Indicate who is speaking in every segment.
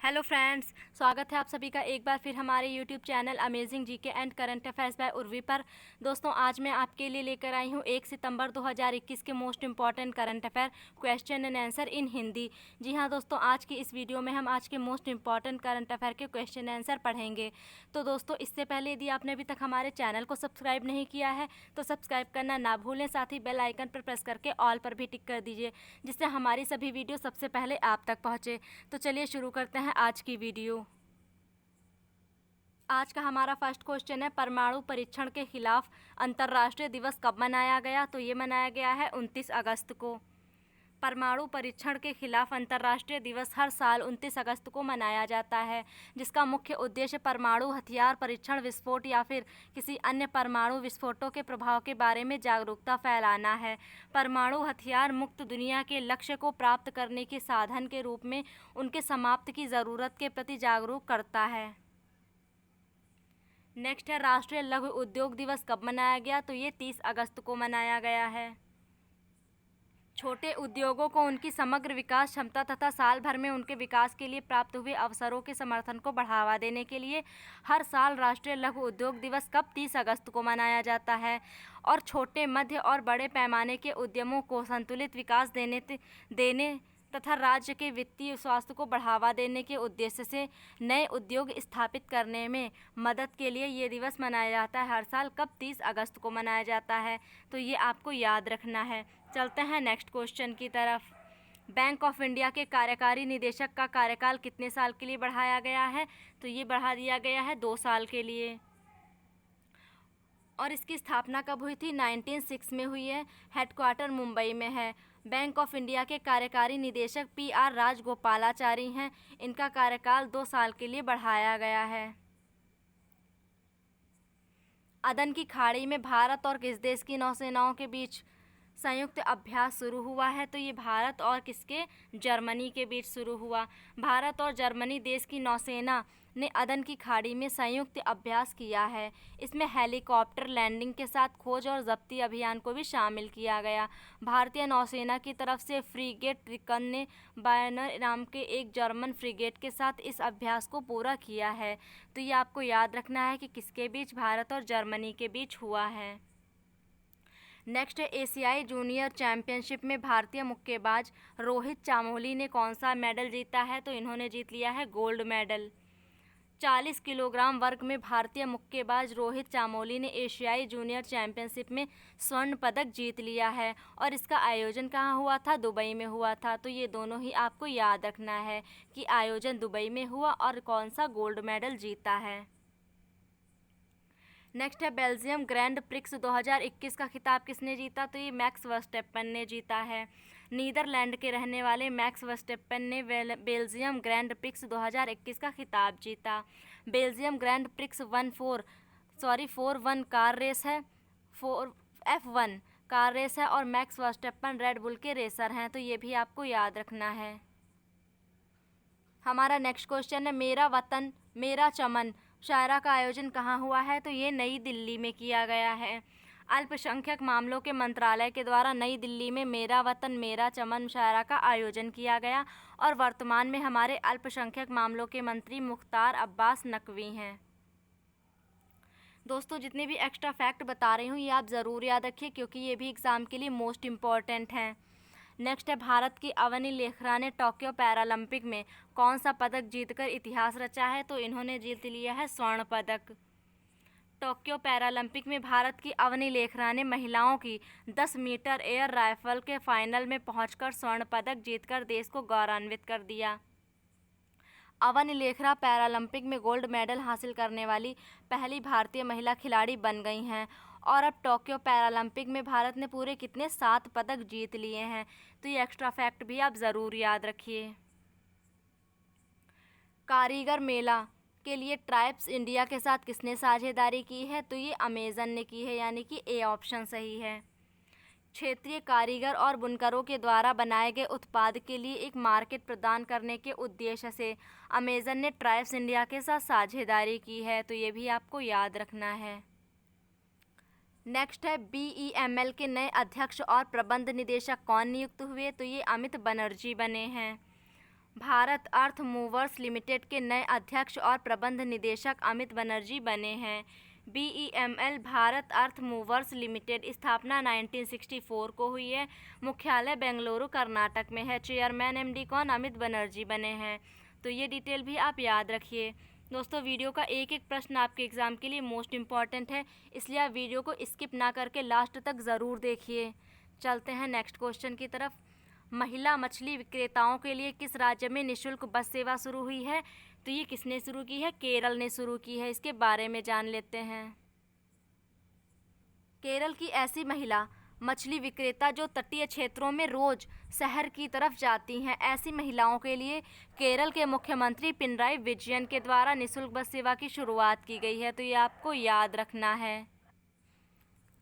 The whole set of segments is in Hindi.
Speaker 1: हेलो फ्रेंड्स, स्वागत है आप सभी का एक बार फिर हमारे YouTube channel amazing GK and current affairs by Urvi पर। दोस्तों, आज मैं आपके लिए लेकर आई हूँ 1 सितंबर 2021 के most important current affair question and answer in Hindi. जी हाँ दोस्तों, आज की इस वीडियो में हम आज के मोस्ट इम्पॉर्टेंट करंट अफेयर के क्वेश्चन आंसर पढ़ेंगे। तो दोस्तों, इससे पहले यदि आपने अभी तक हमारे चैनल को सब्सक्राइब नहीं किया है तो सब्सक्राइब करना ना भूलें, साथ ही बेल आइकन पर प्रेस करके ऑल पर भी टिक कर दीजिए, जिससे हमारी सभी वीडियो सबसे पहले आप तक पहुँचे। तो चलिए शुरू करते हैं आज की वीडियो। आज का हमारा फर्स्ट क्वेश्चन है, परमाणु परीक्षण के खिलाफ अंतर्राष्ट्रीय दिवस कब मनाया गया? तो ये मनाया गया है 29 अगस्त को। परमाणु परीक्षण के खिलाफ अंतर्राष्ट्रीय दिवस हर साल 29 अगस्त को मनाया जाता है, जिसका मुख्य उद्देश्य परमाणु हथियार परीक्षण, विस्फोट या फिर किसी अन्य परमाणु विस्फोटों के प्रभाव के बारे में जागरूकता फैलाना है। परमाणु हथियार मुक्त दुनिया के लक्ष्य को प्राप्त करने के साधन के रूप में उनके समाप्त की ज़रूरत के प्रति जागरूक करता है। नेक्स्ट है, राष्ट्रीय लघु उद्योग दिवस कब मनाया गया? तो ये 30 अगस्त को मनाया गया है। छोटे उद्योगों को उनकी समग्र विकास क्षमता तथा साल भर में उनके विकास के लिए प्राप्त हुए अवसरों के समर्थन को बढ़ावा देने के लिए हर साल राष्ट्रीय लघु उद्योग दिवस कब 30 अगस्त को मनाया जाता है। और छोटे, मध्य और बड़े पैमाने के उद्यमों को संतुलित विकास देने तथा राज्य के वित्तीय स्वास्थ्य को बढ़ावा देने के उद्देश्य से नए उद्योग स्थापित करने में मदद के लिए ये दिवस मनाया जाता है। हर साल कब? 30 अगस्त को मनाया जाता है। तो ये आपको याद रखना है। चलते हैं नेक्स्ट क्वेश्चन की तरफ। बैंक ऑफ इंडिया के कार्यकारी निदेशक का कार्यकाल कितने साल के लिए बढ़ाया गया है? तो ये बढ़ा दिया गया है 2 साल के लिए। और इसकी स्थापना कब हुई थी? 1906 में हुई है। हेडक्वार्टर मुंबई में है। बैंक ऑफ इंडिया के कार्यकारी निदेशक PR राजगोपालाचारी हैं। इनका कार्यकाल 2 साल के लिए बढ़ाया गया है। अदन की खाड़ी में भारत और किस देश की नौसेनाओं के बीच संयुक्त अभ्यास शुरू हुआ है? तो ये भारत और किसके? जर्मनी के बीच शुरू हुआ। भारत और जर्मनी देश की नौसेना ने अदन की खाड़ी में संयुक्त अभ्यास किया है। इसमें हेलीकॉप्टर लैंडिंग के साथ खोज और जब्ती अभियान को भी शामिल किया गया। भारतीय नौसेना की तरफ से फ्रीगेट रिकन ने बायनर नाम के एक जर्मन फ्रीगेट के साथ इस अभ्यास को पूरा किया है। तो ये आपको याद रखना है कि किसके बीच? भारत और जर्मनी के बीच हुआ है। नेक्स्ट है, एशियाई जूनियर चैंपियनशिप में भारतीय मुक्केबाज रोहित चामोली ने कौन सा मेडल जीता है? तो इन्होंने जीत लिया है गोल्ड मेडल। 40 किलोग्राम वर्ग में भारतीय मुक्केबाज रोहित चामोली ने एशियाई जूनियर चैंपियनशिप में स्वर्ण पदक जीत लिया है। और इसका आयोजन कहाँ हुआ था? दुबई में हुआ था। तो ये दोनों ही आपको याद रखना है कि आयोजन दुबई में हुआ और कौन सा गोल्ड मेडल जीता है। नेक्स्ट है, बेल्जियम ग्रैंड प्रिक्स 2021 का खिताब किसने जीता? तो ये मैक्स वर्स्टेपन ने जीता है। नीदरलैंड के रहने वाले मैक्स वर्स्टेपन ने बेल्जियम ग्रैंड प्रिक्स 2021 का खिताब जीता। Belgium Grand Prix 4-1 car race है, F1 कार रेस है और मैक्स वर्स्टेपन रेड बुल के रेसर हैं। तो ये भी आपको याद रखना है। हमारा नेक्स्ट क्वेश्चन है, मेरा वतन मेरा चमन शायरा का आयोजन कहाँ हुआ है? तो ये नई दिल्ली में किया गया है। अल्पसंख्यक मामलों के मंत्रालय के द्वारा नई दिल्ली में मेरा वतन मेरा चमन शायरा का आयोजन किया गया। और वर्तमान में हमारे अल्पसंख्यक मामलों के मंत्री मुख्तार अब्बास नकवी हैं। दोस्तों, जितने भी एक्स्ट्रा फैक्ट बता रही हूँ ये आप ज़रूर याद रखिए, क्योंकि ये भी एग्ज़ाम के लिए मोस्ट इम्पॉर्टेंट हैं। नेक्स्ट है, भारत की अवनी लेखरा ने टोक्यो पैरालंपिक में कौन सा पदक जीतकर इतिहास रचा है? तो इन्होंने जीत लिया है स्वर्ण पदक। टोक्यो पैरालंपिक में भारत की अवनी लेखरा ने महिलाओं की 10 मीटर एयर राइफल के फाइनल में पहुंचकर स्वर्ण पदक जीतकर देश को गौरवान्वित कर दिया। अवनी लेखरा पैरालंपिक में गोल्ड मेडल हासिल करने वाली पहली भारतीय महिला खिलाड़ी बन गई हैं। और अब टोक्यो पैरालंपिक में भारत ने पूरे कितने? 7 पदक जीत लिए हैं। तो ये एक्स्ट्रा फैक्ट भी आप ज़रूर याद रखिए। कारीगर मेला के लिए ट्राइब्स इंडिया के साथ किसने साझेदारी की है? तो ये अमेज़न ने की है, यानी कि A ऑप्शन सही है। क्षेत्रीय कारीगर और बुनकरों के द्वारा बनाए गए उत्पाद के लिए एक मार्केट प्रदान करने के उद्देश्य से अमेज़न ने ट्राइब्स इंडिया के साथ साझेदारी की है। तो ये भी आपको याद रखना है। नेक्स्ट है, BEML के नए अध्यक्ष और प्रबंध निदेशक कौन नियुक्त हुए? तो ये अमित बनर्जी बने हैं। भारत अर्थ मूवर्स लिमिटेड के नए अध्यक्ष और प्रबंध निदेशक अमित बनर्जी बने हैं। BEML भारत अर्थ मूवर्स लिमिटेड स्थापना 1964 को हुई है। मुख्यालय बेंगलुरु कर्नाटक में है। चेयरमैन MD कौन? अमित बनर्जी बने हैं। तो ये डिटेल भी आप याद रखिए। दोस्तों, वीडियो का एक एक प्रश्न आपके एग्ज़ाम के लिए मोस्ट इम्पॉर्टेंट है, इसलिए आप वीडियो को स्किप ना करके लास्ट तक ज़रूर देखिए। चलते हैं नेक्स्ट क्वेश्चन की तरफ। महिला मछली विक्रेताओं के लिए किस राज्य में निःशुल्क बस सेवा शुरू हुई है? तो ये किसने शुरू की है? केरल ने शुरू की है। इसके बारे में जान लेते हैं। केरल की ऐसी महिला मछली विक्रेता जो तटीय क्षेत्रों में रोज शहर की तरफ जाती हैं, ऐसी महिलाओं के लिए केरल के मुख्यमंत्री पिनराई विजयन के द्वारा निःशुल्क बस सेवा की शुरुआत की गई है। तो ये आपको याद रखना है।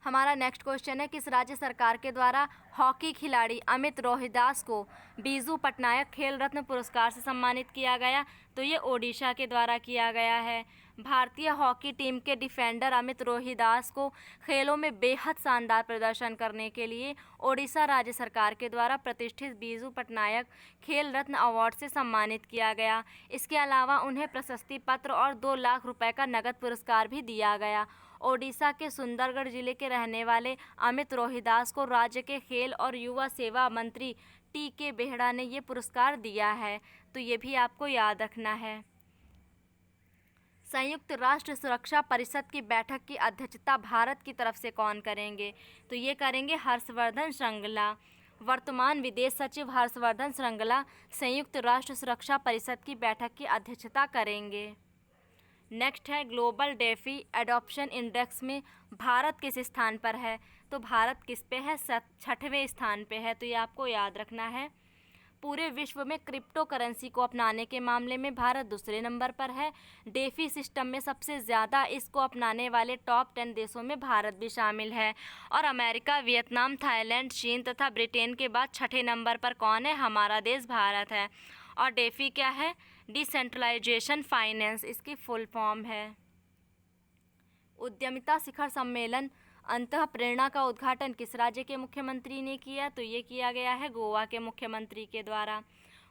Speaker 1: हमारा नेक्स्ट क्वेश्चन है, किस राज्य सरकार के द्वारा हॉकी खिलाड़ी अमित रोहिदास को बीजू पटनायक खेल रत्न पुरस्कार से सम्मानित किया गया? तो ये ओडिशा के द्वारा किया गया है। भारतीय हॉकी टीम के डिफेंडर अमित रोहिदास को खेलों में बेहद शानदार प्रदर्शन करने के लिए ओडिशा राज्य सरकार के द्वारा प्रतिष्ठित बीजू पटनायक खेल रत्न अवार्ड से सम्मानित किया गया। इसके अलावा उन्हें प्रशस्ति पत्र और 2 लाख रुपए का नगद पुरस्कार भी दिया गया। ओडिशा के सुंदरगढ़ जिले के रहने वाले अमित रोहिदास को राज्य के खेल और युवा सेवा मंत्री TK बेहड़ा ने ये पुरस्कार दिया है। तो ये भी आपको याद रखना है। संयुक्त राष्ट्र सुरक्षा परिषद की बैठक की अध्यक्षता भारत की तरफ से कौन करेंगे? तो ये करेंगे हर्षवर्धन श्रृंगला। वर्तमान विदेश सचिव हर्षवर्धन श्रृंगला संयुक्त राष्ट्र सुरक्षा परिषद की बैठक की अध्यक्षता करेंगे। नेक्स्ट है, ग्लोबल डेफी एडॉप्शन इंडेक्स में भारत किस स्थान पर है? तो भारत किस पे है? 6वें स्थान पे है। तो ये आपको याद रखना है। पूरे विश्व में क्रिप्टो करेंसी को अपनाने के मामले में भारत दूसरे नंबर पर है। डेफी सिस्टम में सबसे ज़्यादा इसको अपनाने वाले टॉप 10 देशों में भारत भी शामिल है। और अमेरिका, वियतनाम, थाईलैंड, चीन तथा ब्रिटेन के बाद 6ठे नंबर पर कौन है? हमारा देश भारत है। और डेफी क्या है? डिसेंट्रलाइजेशन फाइनेंस इसकी फुल फॉर्म है। उद्यमिता शिखर सम्मेलन अंतःप्रेरणा का उद्घाटन किस राज्य के मुख्यमंत्री ने किया? तो ये किया गया है गोवा के मुख्यमंत्री के द्वारा।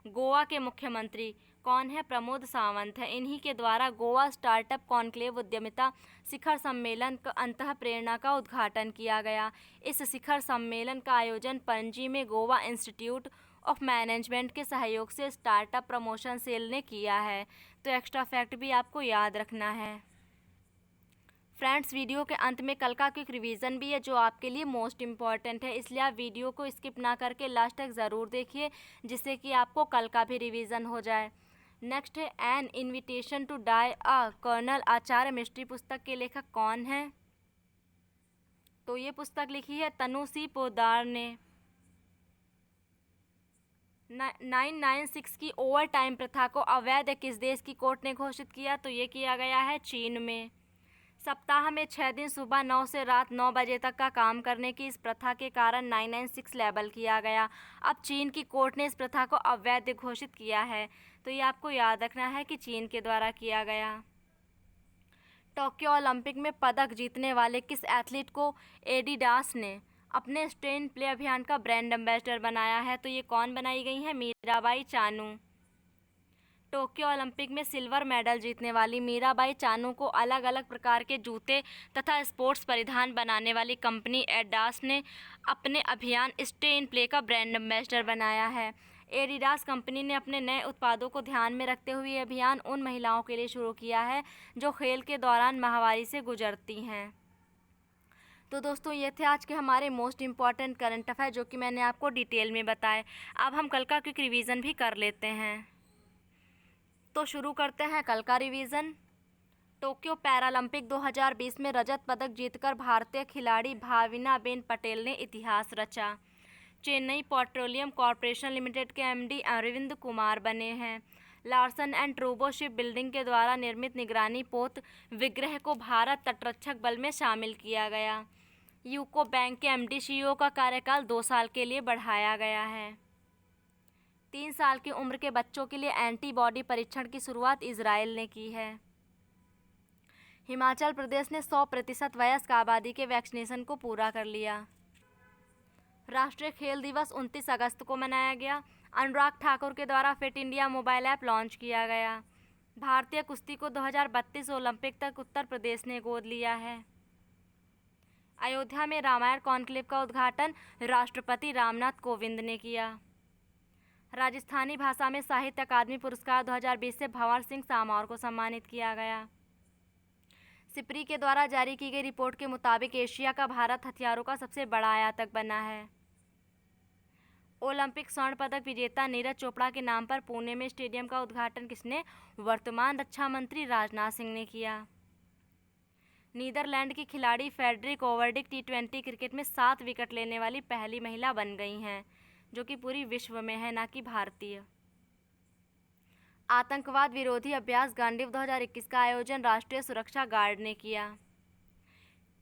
Speaker 1: गोवा के मुख्यमंत्री कौन है? प्रमोद सावंत है। इन्हीं के द्वारा गोवा स्टार्टअप कॉन्क्लेव उद्यमिता शिखर सम्मेलन का अंतःप्रेरणा का उद्घाटन किया गया। इस शिखर सम्मेलन का आयोजन पणजी में गोवा इंस्टीट्यूट ऑफ मैनेजमेंट के सहयोग से स्टार्टअप प्रमोशन सेल ने किया है। तो एक्स्ट्रा फैक्ट भी आपको याद रखना है। फ्रेंड्स, वीडियो के अंत में कल का क्विक रिवीजन भी है जो आपके लिए मोस्ट इम्पॉर्टेंट है, इसलिए आप वीडियो को स्किप ना करके लास्ट तक ज़रूर देखिए, जिससे कि आपको कल का भी रिवीजन हो जाए। नेक्स्ट है, an invitation to die a colonel Acharya mystery पुस्तक के लेखक कौन है? तो ये पुस्तक लिखी है तनु सी पोद्दार ने। 996 की ओवर टाइम प्रथा को अवैध किस देश की कोर्ट ने घोषित किया? तो ये किया गया है चीन में। सप्ताह में 6 दिन सुबह 9 से रात 9 बजे तक का काम करने की इस प्रथा के कारण 996 लेबल किया गया। अब चीन की कोर्ट ने इस प्रथा को अवैध घोषित किया है। तो ये आपको याद रखना है कि चीन के द्वारा किया गया। टोक्यो ओलंपिक में पदक जीतने वाले किस एथलीट को एडिडास ने अपने स्टे इन प्ले अभियान का ब्रांड एम्बेसडर बनाया है? तो ये कौन बनाई गई है? मीराबाई चानू। टोक्यो ओलंपिक में सिल्वर मेडल जीतने वाली मीराबाई चानू को अलग अलग प्रकार के जूते तथा स्पोर्ट्स परिधान बनाने वाली कंपनी एडिडास ने अपने अभियान स्टे इन प्ले का ब्रांड एम्बेसडर बनाया है। एडिडास कंपनी ने अपने नए उत्पादों को ध्यान में रखते हुए ये अभियान उन महिलाओं के लिए शुरू किया है जो खेल के दौरान माहवारी से गुजरती हैं। तो दोस्तों, ये थे आज के हमारे मोस्ट इम्पॉर्टेंट करंट अफेयर जो कि मैंने आपको डिटेल में बताए। अब हम कल का क्विक रिवीजन भी कर लेते हैं। तो शुरू करते हैं कल का रिवीजन। टोक्यो पैरालंपिक 2020 में रजत पदक जीतकर भारतीय खिलाड़ी भाविनाबेन पटेल ने इतिहास रचा। चेन्नई पेट्रोलियम कॉर्पोरेशन लिमिटेड के MD अरविंद कुमार बने हैं। लार्सन एंड ट्रूबो शिप बिल्डिंग के द्वारा निर्मित निगरानी पोत विग्रह को भारत तटरक्षक बल में शामिल किया गया। यूको बैंक के MD CEO का कार्यकाल 2 साल के लिए बढ़ाया गया है। 3 साल की उम्र के बच्चों के लिए एंटीबॉडी परीक्षण की शुरुआत इजराइल ने की है। हिमाचल प्रदेश ने 100% वयस्क आबादी के वैक्सीनेशन को पूरा कर लिया। राष्ट्रीय खेल दिवस 29 अगस्त को मनाया गया। अनुराग ठाकुर के द्वारा fit India mobile app launch किया गया। भारतीय कुश्ती को 2032 ओलंपिक तक उत्तर प्रदेश ने गोद लिया है। अयोध्या में रामायण कॉन्क्लेव का उद्घाटन राष्ट्रपति रामनाथ कोविंद ने किया। राजस्थानी भाषा में साहित्य अकादमी पुरस्कार 2020 से भंवर सिंह सामौर को सम्मानित किया गया। सिप्री के द्वारा जारी की गई रिपोर्ट के मुताबिक एशिया का भारत हथियारों का सबसे बड़ा आयातक बना है। ओलंपिक स्वर्ण पदक विजेता नीरज चोपड़ा के नाम पर पुणे में स्टेडियम का उद्घाटन किसने? वर्तमान रक्षा मंत्री राजनाथ सिंह ने किया। नीदरलैंड की खिलाड़ी फेडरिक ओवरडिक T20 क्रिकेट में 7 विकेट लेने वाली पहली महिला बन गई हैं, जो कि पूरी विश्व में है, ना कि भारतीय। आतंकवाद विरोधी अभ्यास गांडीव 2021 का आयोजन राष्ट्रीय सुरक्षा गार्ड ने किया।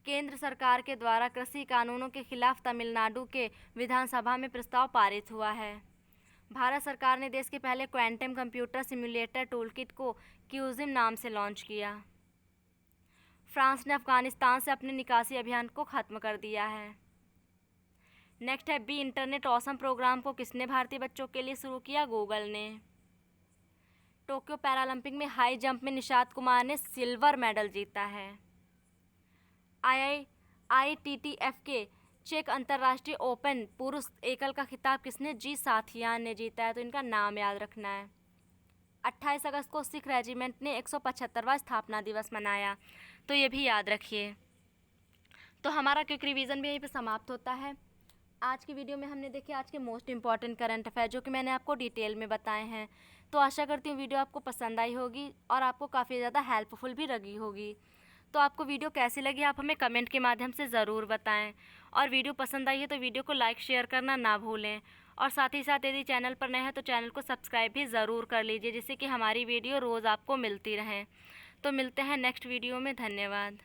Speaker 1: केंद्र सरकार के द्वारा कृषि कानूनों के खिलाफ तमिलनाडु के विधानसभा में प्रस्ताव पारित हुआ है। भारत सरकार ने देश के पहले क्वांटम कंप्यूटर सिम्युलेटर टूलकिट को क्यूजिम नाम से लॉन्च किया। फ्रांस ने अफगानिस्तान से अपने निकासी अभियान को खत्म कर दिया है। नेक्स्ट है बी इंटरनेट ऑसम प्रोग्राम को किसने भारतीय बच्चों के लिए शुरू किया? गूगल ने। टोक्यो पैरालंपिक में हाई जंप में निशात कुमार ने सिल्वर मेडल जीता है। IITTF के चेक अंतर्राष्ट्रीय ओपन पुरुष एकल का खिताब किसने? जी साथियान ने जीता है, तो इनका नाम याद रखना है। 28 अगस्त को सिख रेजिमेंट ने 175वां स्थापना दिवस मनाया, तो ये भी याद रखिए। तो हमारा क्विक रिवीजन भी यहीं पे समाप्त होता है। आज की वीडियो में हमने देखे आज के मोस्ट इंपॉर्टेंट करंट अफेयर, जो कि मैंने आपको डिटेल में बताए हैं। तो आशा करती हूँ वीडियो आपको पसंद आई होगी और आपको काफ़ी ज़्यादा हेल्पफुल भी लगी होगी। तो आपको वीडियो कैसी लगी आप हमें कमेंट के माध्यम से ज़रूर बताएं, और वीडियो पसंद आई है तो वीडियो को लाइक शेयर करना ना भूलें, और साथ ही साथ यदि चैनल पर नए हैं तो चैनल को सब्सक्राइब भी ज़रूर कर लीजिए, जिससे कि हमारी वीडियो रोज़ आपको मिलती रहें। तो मिलते हैं नेक्स्ट वीडियो में। धन्यवाद।